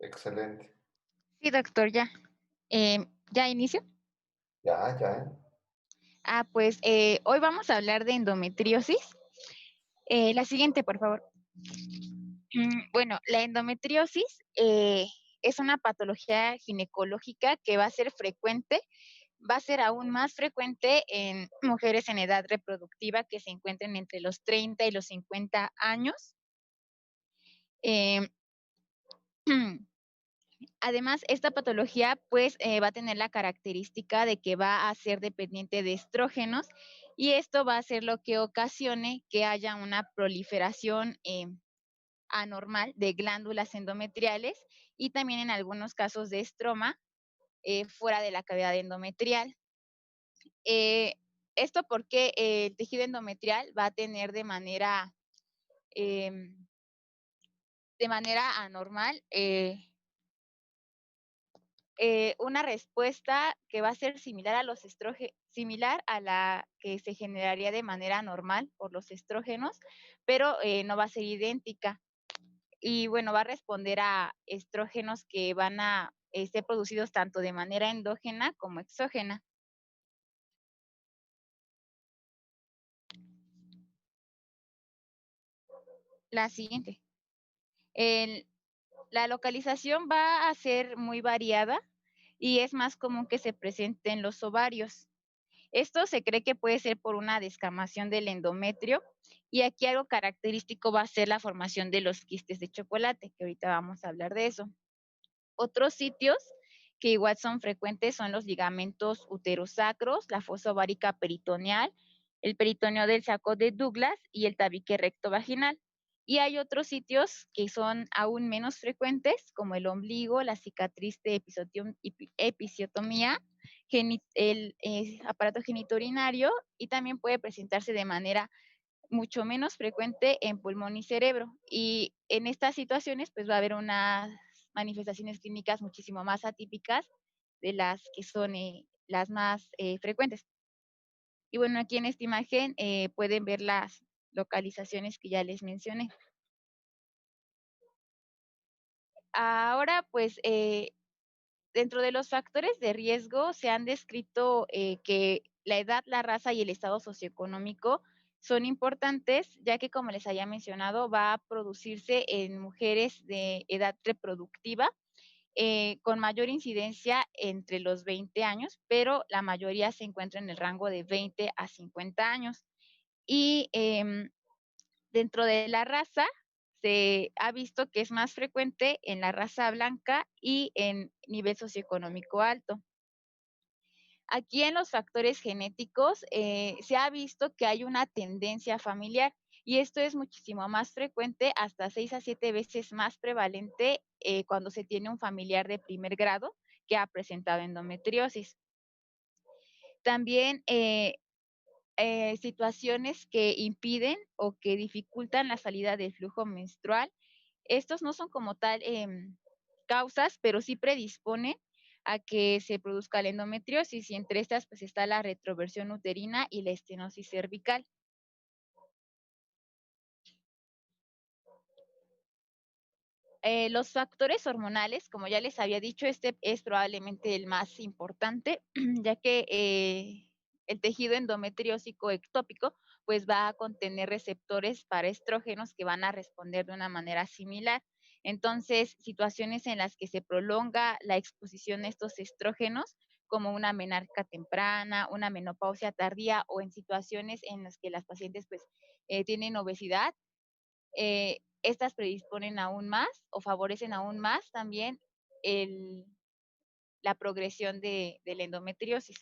Excelente. Sí, doctor, ya. ¿Ya inicio? Ya, ya. Pues hoy vamos a hablar de endometriosis. La siguiente, por favor. Bueno, la endometriosis es una patología ginecológica que va a ser frecuente, va a ser aún más frecuente en mujeres en edad reproductiva que se encuentren entre los 30 y los 50 años. Em, Además, esta patología pues va a tener la característica de que va a ser dependiente de estrógenos y esto va a ser lo que ocasione que haya una proliferación anormal de glándulas endometriales y también en algunos casos de estroma fuera de la cavidad endometrial. Eh, Esto porque el tejido endometrial va a tener em, de manera anormal una respuesta que va a ser similar a los similar a la que se generaría de manera normal por los estrógenos, pero no va a ser idéntica. Y bueno, va a responder a estrógenos que van a ser producidos tanto de manera endógena como exógena. La siguiente. El- la localización va a ser muy variada y es más común que se presente en los ovarios. Esto se cree que puede ser por una descamación del endometrio y aquí algo característico va a ser la formación de los quistes de chocolate, que ahorita vamos a hablar de eso. Otros sitios que igual son frecuentes son los ligamentos uterosacros, la fosa ovárica peritoneal, el peritoneo del saco de Douglas y el tabique recto vaginal. Y hay otros sitios que son aún menos frecuentes, como el ombligo, la cicatriz de episiotomía, el aparato genitourinario y también puede presentarse de manera mucho menos frecuente en pulmón y cerebro. Y en estas situaciones, pues va a haber unas manifestaciones clínicas muchísimo más atípicas de las que son las más frecuentes. Y bueno, aquí en esta imagen pueden ver las localizaciones que ya les mencioné. Ahora, pues dentro de los factores de riesgo se han descrito que la edad, la raza y el estado socioeconómico son importantes, ya que como les había mencionado, va a producirse en mujeres de edad reproductiva con mayor incidencia entre los 20 años, pero la mayoría se encuentra en el rango de 20 a 50 años. Y dentro de la raza, se ha visto que es más frecuente en la raza blanca y en nivel socioeconómico alto. Aquí en los factores genéticos se ha visto que hay una tendencia familiar y esto es muchísimo más frecuente, hasta 6 a 7 veces más prevalente cuando se tiene un familiar de primer grado que ha presentado endometriosis. También situaciones que impiden o que dificultan la salida del flujo menstrual. Estos no son como tal causas, pero sí predisponen a que se produzca la endometriosis y entre estas pues está la retroversión uterina y la estenosis cervical. Los factores hormonales, como ya les había dicho, este es probablemente el más importante, ya que el tejido endometriósico ectópico pues va a contener receptores para estrógenos que van a responder de una manera similar. Entonces, situaciones en las que se prolonga la exposición a estos estrógenos, como una menarca temprana, una menopausia tardía o en situaciones en las que las pacientes pues tienen obesidad, estas predisponen aún más o favorecen aún más también el, la progresión de la endometriosis.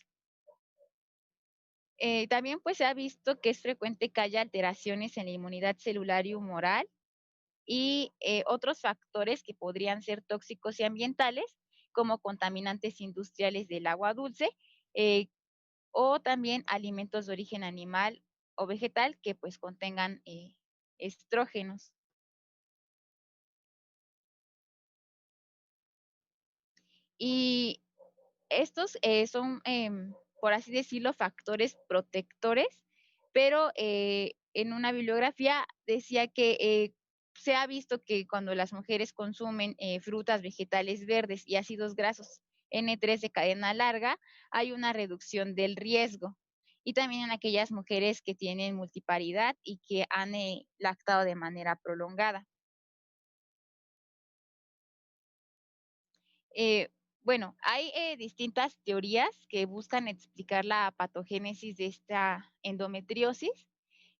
También pues se ha visto que es frecuente que haya alteraciones en la inmunidad celular y humoral y otros factores que podrían ser tóxicos y ambientales, como contaminantes industriales del agua dulce eh, o también alimentos de origen animal o vegetal que pues contengan estrógenos. Y estos son, por así decirlo, factores protectores, pero en una bibliografía decía que se ha visto que cuando las mujeres consumen frutas, vegetales verdes y ácidos grasos N3 de cadena larga, hay una reducción del riesgo. Y también en aquellas mujeres que tienen multiparidad y que han lactado de manera prolongada. Eh, bueno, hay distintas teorías que buscan explicar la patogénesis de esta endometriosis,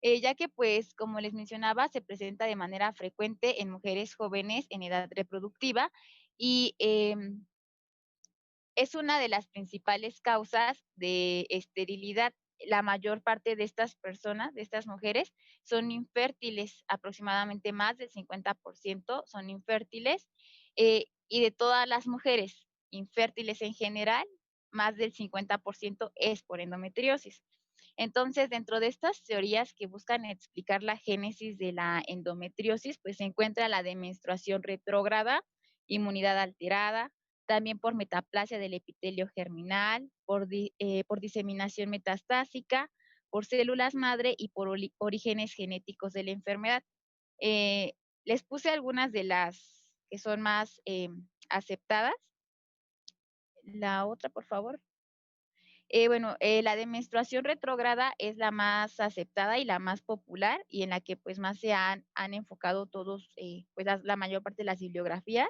ya que, pues, como les mencionaba, se presenta de manera frecuente en mujeres jóvenes en edad reproductiva y es una de las principales causas de esterilidad. La mayor parte de estas personas, de estas mujeres, son infértiles, aproximadamente más del 50% son infértiles, y de todas las mujeres infértiles en general, más del 50% es por endometriosis. Entonces, dentro de estas teorías que buscan explicar la génesis de la endometriosis, pues se encuentra la de menstruación retrógrada, inmunidad alterada, también por metaplasia del epitelio germinal, por diseminación metastásica, por células madre y por orígenes genéticos de la enfermedad. Eh, Les puse algunas de las que son más aceptadas. La otra, por favor. Bueno, la de menstruación retrógrada es la más aceptada y la más popular y en la que pues más se han enfocado todos, pues la mayor parte de las bibliografías,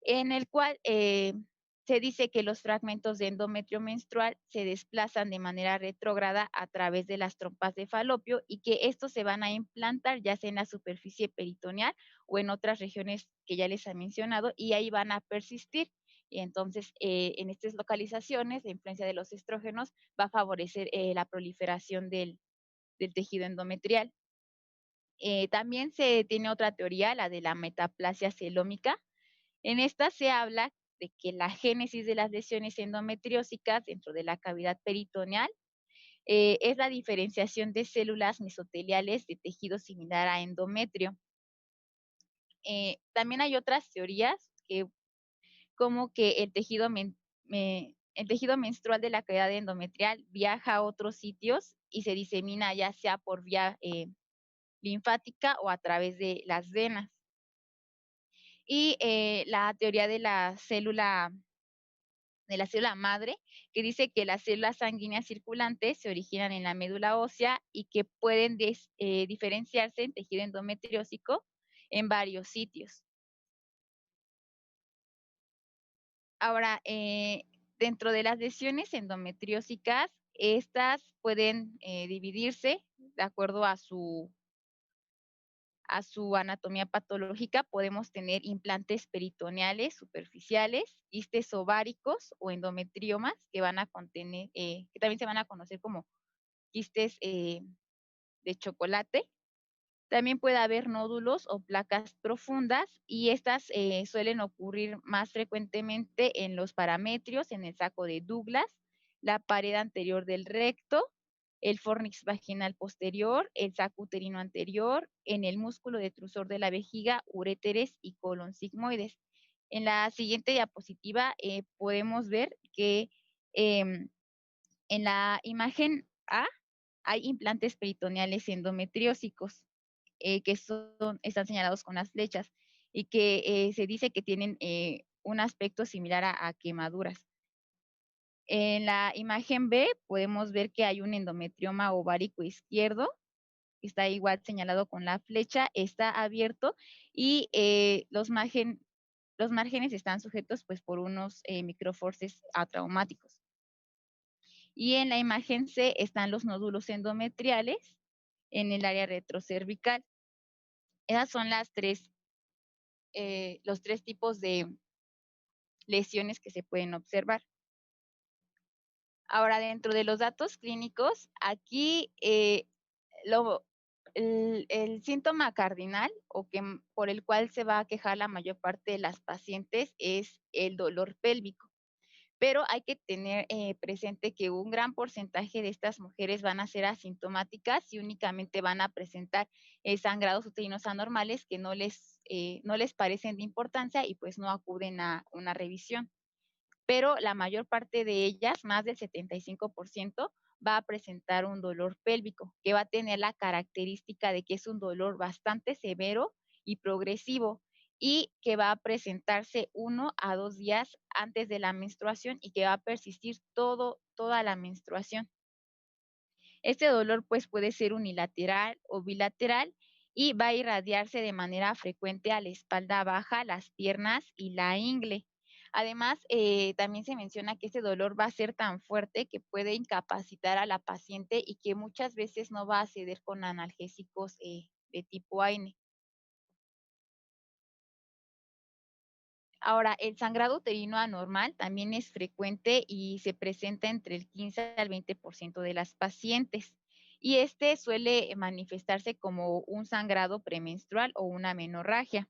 en el cual se dice que los fragmentos de endometrio menstrual se desplazan de manera retrógrada a través de las trompas de falopio y que estos se van a implantar ya sea en la superficie peritoneal o en otras regiones que ya les he mencionado y ahí van a persistir. Y entonces, en estas localizaciones, la influencia de los estrógenos va a favorecer la proliferación del tejido endometrial. También se tiene otra teoría, la de la metaplasia celómica. En esta se habla de que la génesis de las lesiones endometriósicas dentro de la cavidad peritoneal es la diferenciación de células mesoteliales de tejido similar a endometrio. También hay otras teorías que como que el tejido menstrual de la cavidad endometrial viaja a otros sitios y se disemina ya sea por vía linfática o a través de las venas. Y la teoría de la célula madre, que dice que las células sanguíneas circulantes se originan en la médula ósea y que pueden diferenciarse en tejido endometriósico en varios sitios. Ahora, dentro de las lesiones endometriósicas, estas pueden dividirse de acuerdo a su anatomía patológica. Podemos tener implantes peritoneales superficiales, quistes ováricos o endometriomas que van a contener, que también se van a conocer como quistes de chocolate. También puede haber nódulos o placas profundas y estas suelen ocurrir más frecuentemente en los parametrios, en el saco de Douglas, la pared anterior del recto, el fornix vaginal posterior, el saco uterino anterior, en el músculo detrusor de la vejiga, uréteres y colon sigmoides. En la siguiente diapositiva podemos ver que em, en la imagen A hay implantes peritoneales endometriósicos que están señalados con las flechas y que se dice que tienen un aspecto similar a quemaduras. En la imagen B podemos ver que hay un endometrioma ovárico izquierdo, que está igual señalado con la flecha, está abierto y los márgenes están sujetos pues por unos microforces atraumáticos. Y en la imagen C están los nódulos endometriales en el área retrocervical. Esas son los tres tipos de lesiones que se pueden observar. Ahora, dentro de los datos clínicos, aquí el síntoma cardinal o por el cual se va a quejar la mayor parte de las pacientes es el dolor pélvico. Pero hay que tener presente que un gran porcentaje de estas mujeres van a ser asintomáticas y únicamente van a presentar sangrados uterinos anormales que no les parecen de importancia y pues no acuden a una revisión. Pero la mayor parte de ellas, más del 75%, va a presentar un dolor pélvico, que va a tener la característica de que es un dolor bastante severo y progresivo y que va a presentarse 1 a 2 días antes de la menstruación y que va a persistir toda la menstruación. Este dolor pues puede ser unilateral o bilateral y va a irradiarse de manera frecuente a la espalda baja, las piernas y la ingle. Además, también se menciona que este dolor va a ser tan fuerte que puede incapacitar a la paciente y que muchas veces no va a ceder con analgésicos de tipo AINE. Ahora, el sangrado uterino anormal también es frecuente y se presenta entre el 15 al 20% de las pacientes. Y este suele manifestarse como un sangrado premenstrual o una menorragia.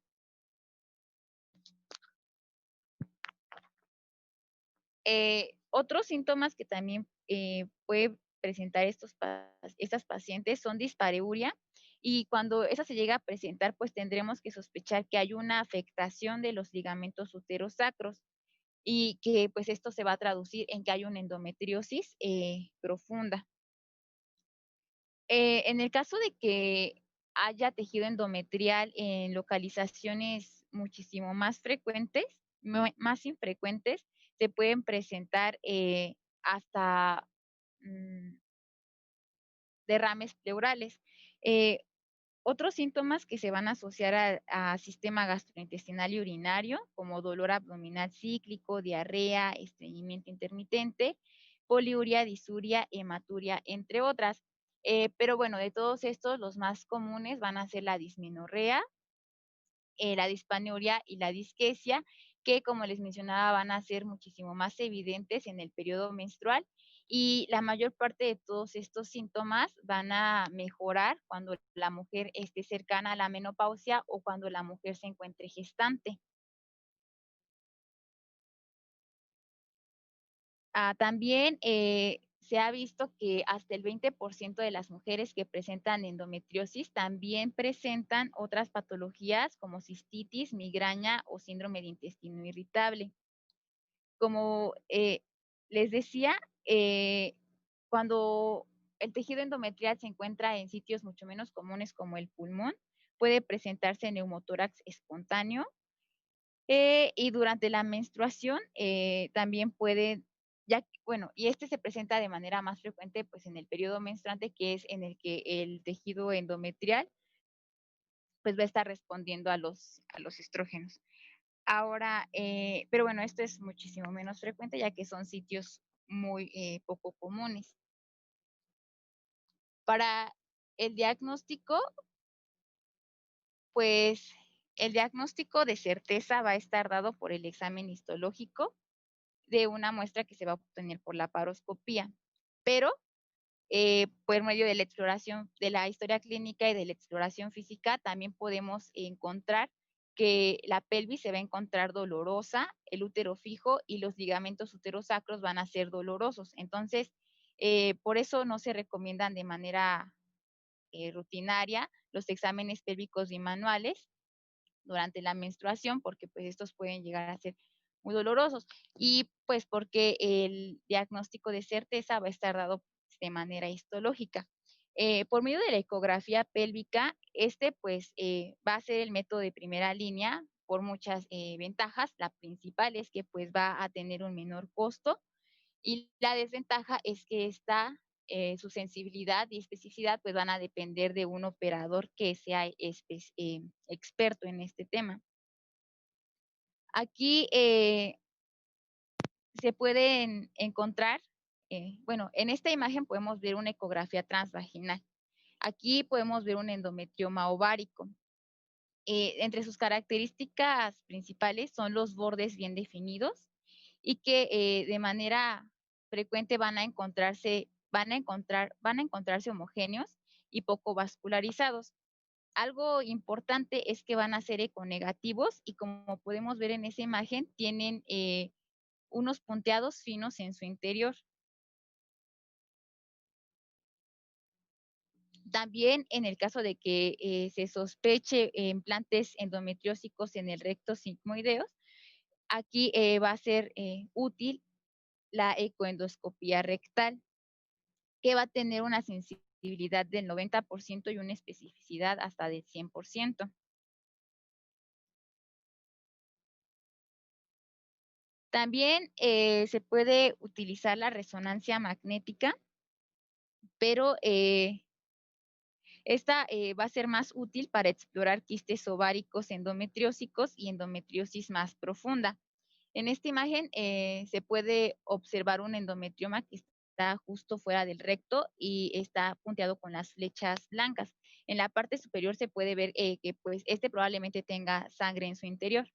Otros síntomas que también puede presentar estas pacientes son dispareuria y cuando esa se llega a presentar, pues tendremos que sospechar que hay una afectación de los ligamentos uterosacros y que pues esto se va a traducir en que hay una endometriosis profunda. En el caso de que haya tejido endometrial en localizaciones muchísimo más frecuentes, más infrecuentes, se pueden presentar hasta mm, derrames pleurales. Eh, Otros síntomas que se van a asociar a sistema gastrointestinal y urinario, como dolor abdominal cíclico, diarrea, estreñimiento intermitente, poliuria, disuria, hematuria, entre otras. Pero bueno, de todos estos, los más comunes van a ser la dismenorrea, la dispanuria y la disquesia, que como les mencionaba van a ser muchísimo más evidentes en el periodo menstrual y la mayor parte de todos estos síntomas van a mejorar cuando la mujer esté cercana a la menopausia o cuando la mujer se encuentre gestante. También se ha visto que hasta el 20% de las mujeres que presentan endometriosis también presentan otras patologías como cistitis, migraña o síndrome de intestino irritable. Como les decía, cuando el tejido endometrial se encuentra en sitios mucho menos comunes como el pulmón, puede presentarse neumotórax espontáneo y durante la menstruación también puede, bueno, y este se presenta de manera más frecuente pues en el periodo menstruante, que es en el que el tejido endometrial pues va a estar respondiendo a los estrógenos. Ahora, pero bueno, esto es muchísimo menos frecuente ya que son sitios muy poco comunes. Para el diagnóstico, pues el diagnóstico de certeza va a estar dado por el examen histológico de una muestra que se va a obtener por la paroscopía, pero por medio de la exploración de la historia clínica y de la exploración física, también podemos encontrar que la pelvis se va a encontrar dolorosa, el útero fijo y los ligamentos uterosacros van a ser dolorosos. Entonces, por eso no se recomiendan de manera rutinaria los exámenes pélvicos bimanuales durante la menstruación, porque pues estos pueden llegar a ser muy dolorosos y pues porque el diagnóstico de certeza va a estar dado de manera histológica. Por medio de la ecografía pélvica, este pues va a ser el método de primera línea por muchas ventajas. La principal es que pues va a tener un menor costo y la desventaja es que su sensibilidad y especificidad pues van a depender de un operador que sea experto en este tema. Aquí se pueden encontrar, bueno, en esta imagen podemos ver una ecografía transvaginal. Aquí podemos ver un endometrioma ovárico. Entre sus características principales son los bordes bien definidos y que de manera frecuente van a encontrarse homogéneos y poco vascularizados. Algo importante es que van a ser econegativos y como podemos ver en esa imagen, tienen unos punteados finos en su interior. También en el caso de que se sospeche implantes endometriósicos en el recto sigmoideos, aquí va a ser útil la ecoendoscopía rectal. que va a tener una sensibilidad del 90% y una especificidad hasta del 100%. También se puede utilizar la resonancia magnética, pero esta va a ser más útil para explorar quistes ováricos endometriósicos y endometriosis más profunda. En esta imagen se puede observar un endometrioma que está justo fuera del recto y está punteado con las flechas blancas. En la parte superior se puede ver que pues este probablemente tenga sangre en su interior.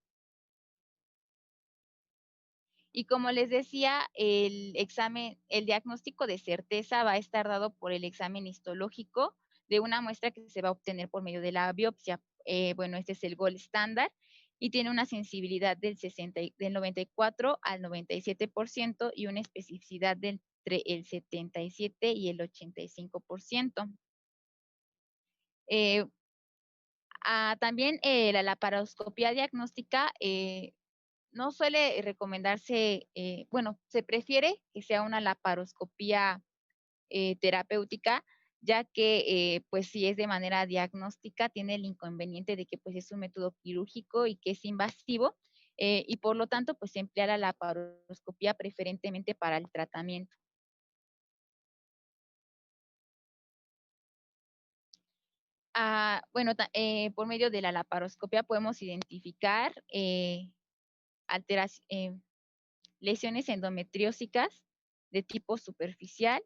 Y como les decía, el diagnóstico de certeza va a estar dado por el examen histológico de una muestra que se va a obtener por medio de la biopsia. Bueno, este es el gold estándar y tiene una sensibilidad del 94 al 97% y una especificidad de entre el 77 y el 85%. Eh, También la laparoscopía diagnóstica no suele recomendarse, bueno, se prefiere que sea una laparoscopía terapéutica, ya que pues si es de manera diagnóstica tiene el inconveniente de que pues es un método quirúrgico y que es invasivo y por lo tanto pues se emplea la laparoscopía preferentemente para el tratamiento. Bueno, por medio de la laparoscopia podemos identificar lesiones endometriósicas de tipo superficial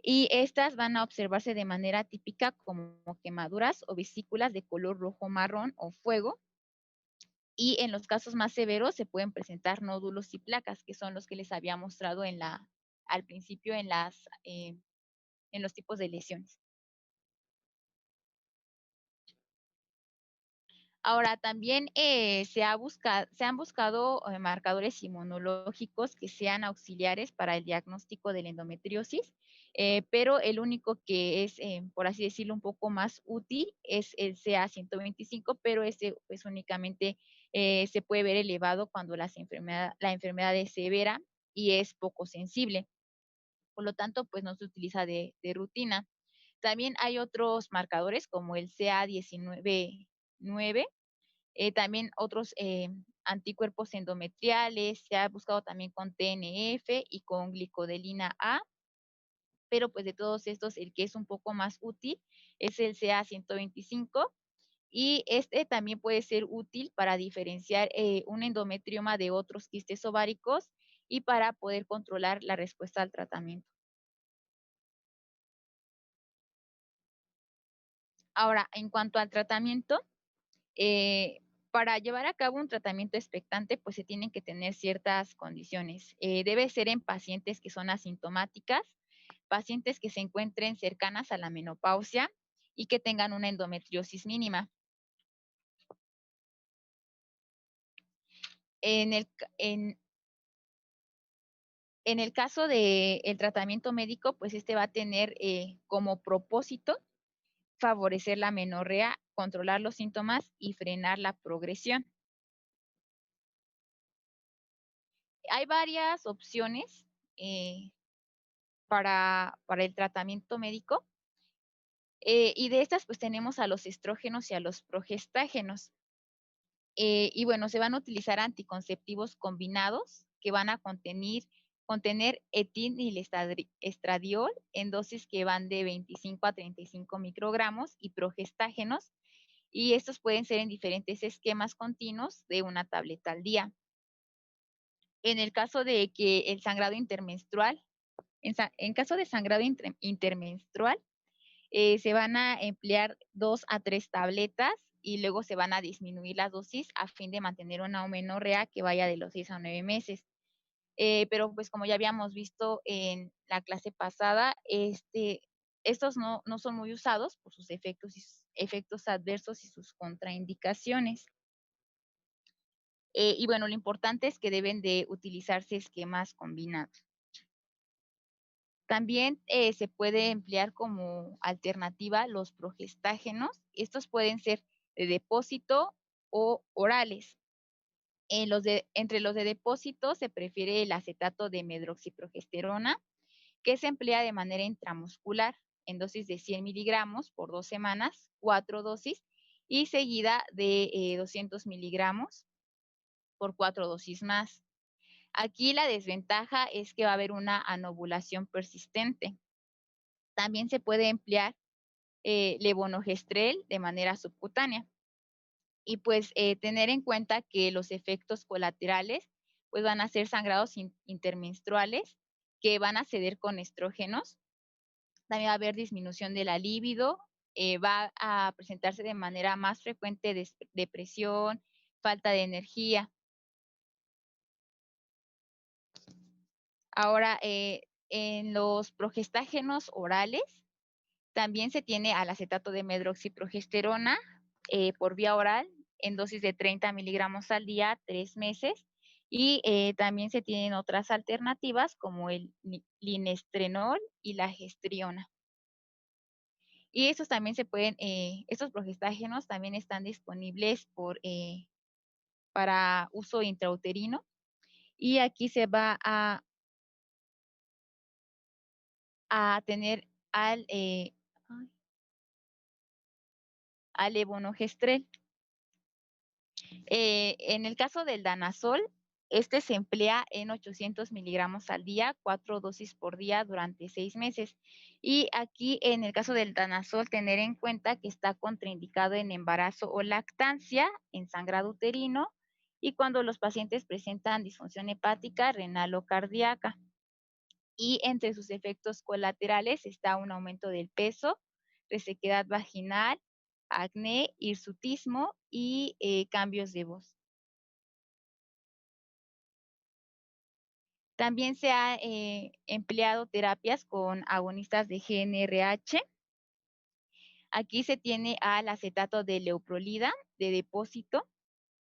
y estas van a observarse de manera típica como quemaduras o vesículas de color rojo, marrón o fuego. Y en los casos más severos se pueden presentar nódulos y placas, que son los que les había mostrado al principio en los tipos de lesiones. Ahora, también se han buscado marcadores inmunológicos que sean auxiliares para el diagnóstico de la endometriosis, pero el único que es, por así decirlo, un poco más útil es el CA-125, pero ese pues únicamente se puede ver elevado cuando la enfermedad es severa y es poco sensible. Por lo tanto, pues no se utiliza de rutina. También hay otros marcadores como el CA-19-9, también otros anticuerpos endometriales, se ha buscado también con TNF y con glicodelina A, pero pues de todos estos el que es un poco más útil es el CA-125 y este también puede ser útil para diferenciar un endometrioma de otros quistes ováricos y para poder controlar la respuesta al tratamiento. Ahora, en cuanto al tratamiento, Eh, para llevar a cabo un tratamiento expectante, pues se tienen que tener ciertas condiciones. Debe ser en pacientes que son asintomáticas, pacientes que se encuentren cercanas a la menopausia y que tengan una endometriosis mínima. En el, ca- en el caso del tratamiento médico, pues este va a tener como propósito favorecer la menorrea, controlar los síntomas y frenar la progresión. Hay varias opciones eh, para el tratamiento médico. Y de estas, pues tenemos a los estrógenos y a los progestágenos. Y bueno, se van a utilizar anticonceptivos combinados que van a contener etilestradiol en dosis que van de 25 a 35 microgramos y progestágenos. Y estos pueden ser en diferentes esquemas continuos de una tableta al día. En el caso de que el sangrado intermenstrual, en caso de sangrado intermenstrual, se van a emplear 2 a 3 tabletas y luego se van a disminuir las dosis a fin de mantener una amenorrea que vaya de los 6 a 9 meses. Pero pues como ya habíamos visto en la clase pasada, estos no son muy usados por sus efectos adversos y sus contraindicaciones. Y bueno, lo importante es que deben de utilizarse esquemas combinados. También se puede emplear como alternativa los progestágenos. Estos pueden ser de depósito o orales. Entre los de depósito se prefiere el acetato de medroxiprogesterona que se emplea de manera intramuscular en dosis de 100 miligramos por 2 semanas, 4 dosis, y seguida de 200 miligramos por 4 dosis más. Aquí la desventaja es que va a haber una anovulación persistente. También se puede emplear levonorgestrel de manera subcutánea. Y pues tener en cuenta que los efectos colaterales pues van a ser sangrados intermenstruales que van a ceder con estrógenos. También va a haber disminución de la libido, va a presentarse de manera más frecuente depresión, falta de energía. Ahora, en los progestágenos orales, también se tiene al acetato de medroxiprogesterona por vía oral en dosis de 30 miligramos al día, 3 meses. Y también se tienen otras alternativas como el linestrenol y la gestriona. Y estos también se pueden, estos progestágenos también están disponibles para uso intrauterino. Y aquí se va a tener al levonorgestrel. En el caso del danazol, este se emplea en 800 miligramos al día, 4 dosis por día durante 6 meses. Y aquí, en el caso del danazol, tener en cuenta que está contraindicado en embarazo o lactancia, en sangrado uterino y cuando los pacientes presentan disfunción hepática, renal o cardíaca. Y entre sus efectos colaterales está un aumento del peso, resequedad vaginal, acné, hirsutismo y cambios de voz. También se ha empleado terapias con agonistas de GnRH. Aquí se tiene al acetato de leuprolida de depósito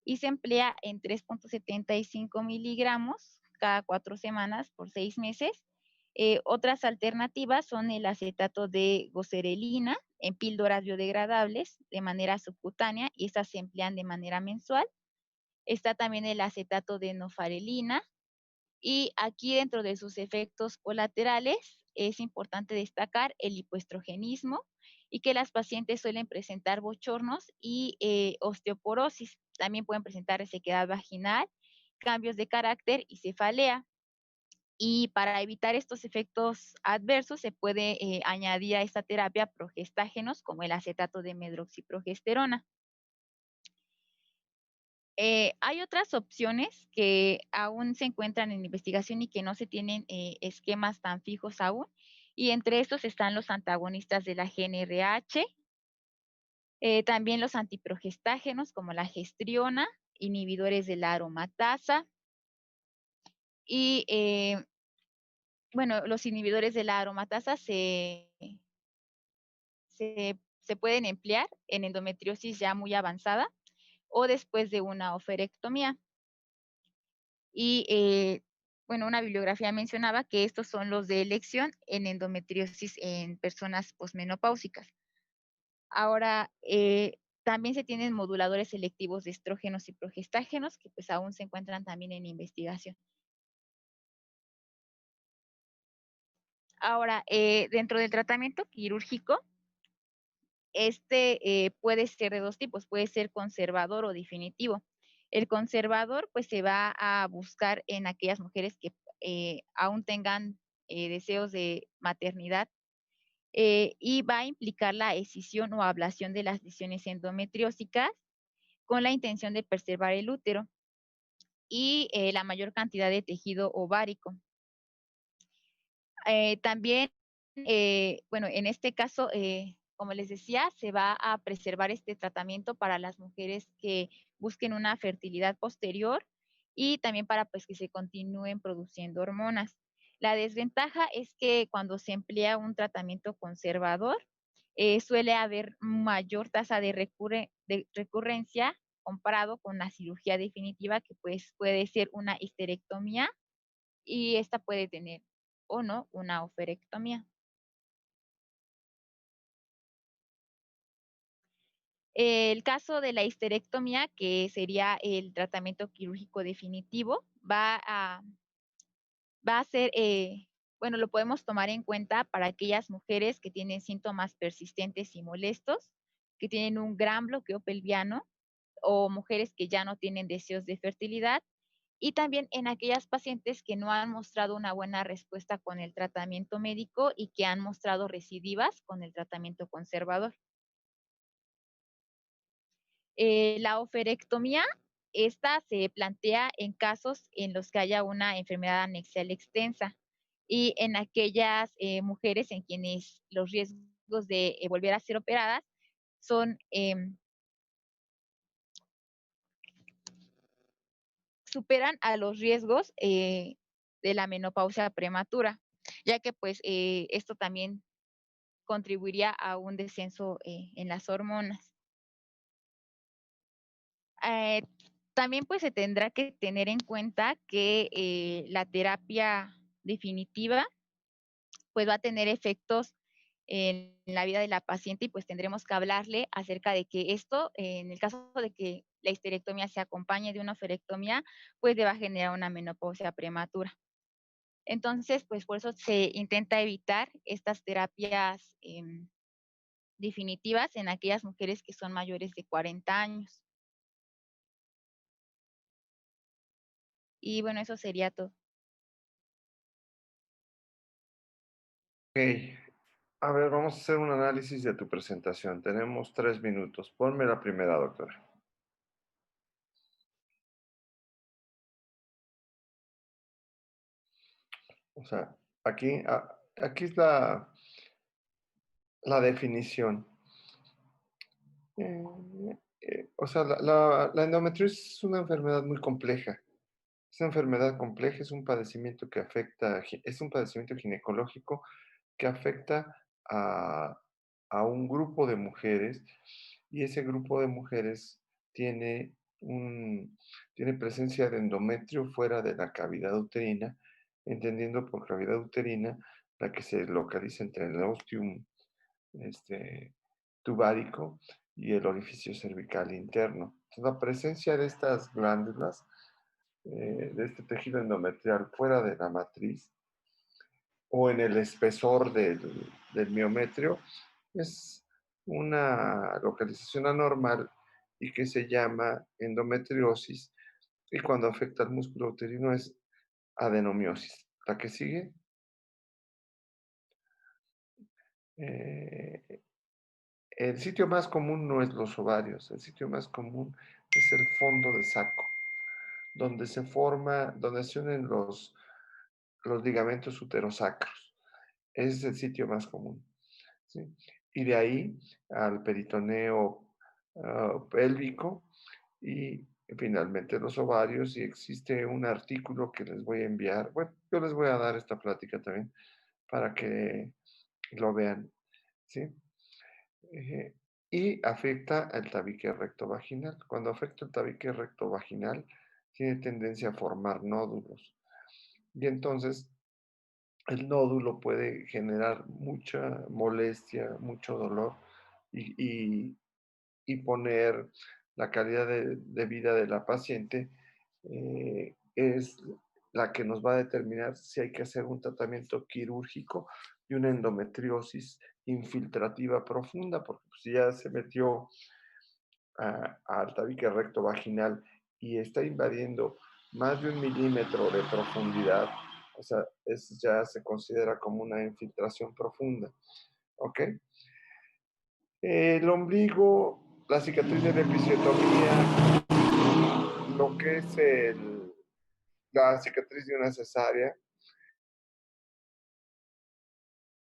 y se emplea en 3.75 miligramos cada 4 semanas por 6 meses. Otras alternativas son el acetato de goserelina en píldoras biodegradables de manera subcutánea y estas se emplean de manera mensual. Está también el acetato de nofarelina y aquí dentro de sus efectos colaterales es importante destacar el hipoestrogenismo y que las pacientes suelen presentar bochornos y osteoporosis. También pueden presentar resequedad vaginal, cambios de carácter y cefalea. Y para evitar estos efectos adversos se puede añadir a esta terapia progestágenos como el acetato de medroxiprogesterona. Hay otras opciones que aún se encuentran en investigación y que no se tienen esquemas tan fijos aún, y entre estos están los antagonistas de la GnRH, también los antiprogestágenos como la gestriona, inhibidores de la aromatasa y bueno, los inhibidores de la aromatasa se pueden emplear en endometriosis ya muy avanzada o después de una oferectomía. Y bueno, una bibliografía mencionaba que estos son los de elección en endometriosis en personas posmenopáusicas. Ahora, también se tienen moduladores selectivos de estrógenos y progestágenos que pues aún se encuentran también en investigación. Ahora, dentro del tratamiento quirúrgico, este puede ser de dos tipos, puede ser conservador o definitivo. El conservador, pues se va a buscar en aquellas mujeres que aún tengan deseos de maternidad y va a implicar la escisión o ablación de las lesiones endometriósicas con la intención de preservar el útero y la mayor cantidad de tejido ovárico. También, bueno, en este caso, como les decía, se va a preservar este tratamiento para las mujeres que busquen una fertilidad posterior y también para pues que se continúen produciendo hormonas. La desventaja es que cuando se emplea un tratamiento conservador, suele haber mayor tasa de recurrencia comparado con la cirugía definitiva, que pues puede ser una histerectomía y esta puede tener o no una oferectomía. El caso de la histerectomía, que sería el tratamiento quirúrgico definitivo, va a ser bueno, lo podemos tomar en cuenta para aquellas mujeres que tienen síntomas persistentes y molestos, que tienen un gran bloqueo pelviano o mujeres que ya no tienen deseos de fertilidad y también en aquellas pacientes que no han mostrado una buena respuesta con el tratamiento médico y que han mostrado recidivas con el tratamiento conservador. La oferectomía, esta se plantea en casos en los que haya una enfermedad anexial extensa y en aquellas mujeres en quienes los riesgos de volver a ser operadas son superan a los riesgos de la menopausia prematura, ya que pues esto también contribuiría a un descenso en las hormonas. Eh, También pues se tendrá que tener en cuenta que la terapia definitiva pues va a tener efectos en la vida de la paciente y pues tendremos que hablarle acerca de que esto, en el caso de que la histerectomía se acompañe de una oferectomía, pues le va a generar una menopausia prematura. Entonces, pues por eso se intenta evitar estas terapias definitivas en aquellas mujeres que son mayores de 40 años. Y bueno, eso sería todo. Ok. A ver, vamos a hacer un análisis de tu presentación. Tenemos 3 minutos. Ponme la primera, doctora. O sea, aquí es la definición. Eh, o sea, la endometriosis es una enfermedad muy compleja. Es una enfermedad compleja, es un padecimiento que afecta, es un padecimiento ginecológico que afecta a, a un grupo de mujeres y ese grupo de mujeres tiene, tiene presencia de endometrio fuera de la cavidad uterina, entendiendo por cavidad uterina la que se localiza entre el ostium tubárico y el orificio cervical interno. Entonces, la presencia de estas glándulas, de este tejido endometrial fuera de la matriz o en el espesor del miometrio, es una localización anormal y que se llama endometriosis, y cuando afecta al músculo uterino es adenomiosis. La que sigue, eh, el sitio más común no es los ovarios, el sitio más común es el fondo de saco, donde se forma, donde se unen los ligamentos uterosacros. Ese es el sitio más común, ¿sí? Y de ahí al peritoneo pélvico y finalmente los ovarios. Y existe un artículo que les voy a enviar. Bueno, yo les voy a dar esta plática también para que lo vean, ¿sí? Eh, y afecta al tabique rectovaginal. Cuando afecta el tabique rectovaginal, tiene tendencia a formar nódulos. Y entonces el nódulo puede generar mucha molestia, mucho dolor y, y poner la calidad de vida de la paciente, es la que nos va a determinar si hay que hacer un tratamiento quirúrgico y una endometriosis infiltrativa profunda, porque si ya se metió al tabique recto vaginal y está invadiendo más de 1 milímetro de profundidad, o sea, ya se considera como una infiltración profunda, ¿ok? El ombligo, la cicatriz de la episiotomía, lo que es la cicatriz de una cesárea,